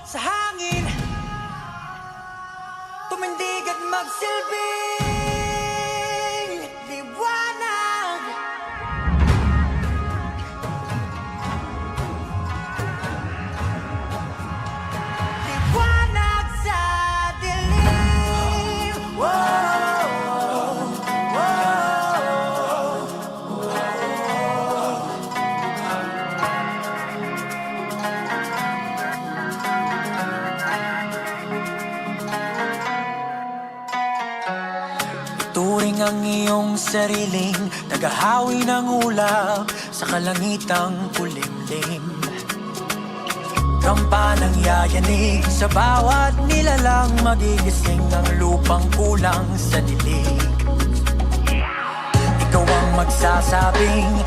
sa hangin, tumindig at magsilbing liwanag. Liwanag sa dilim. Whoa, turing ang iyong sariling tagahawi ng ulap sa kalangitang kulimlim. Kampanang yayanig sa bawat nilalang, magigising ang lupang kulang sa dilig. Ikaw ang magsasabing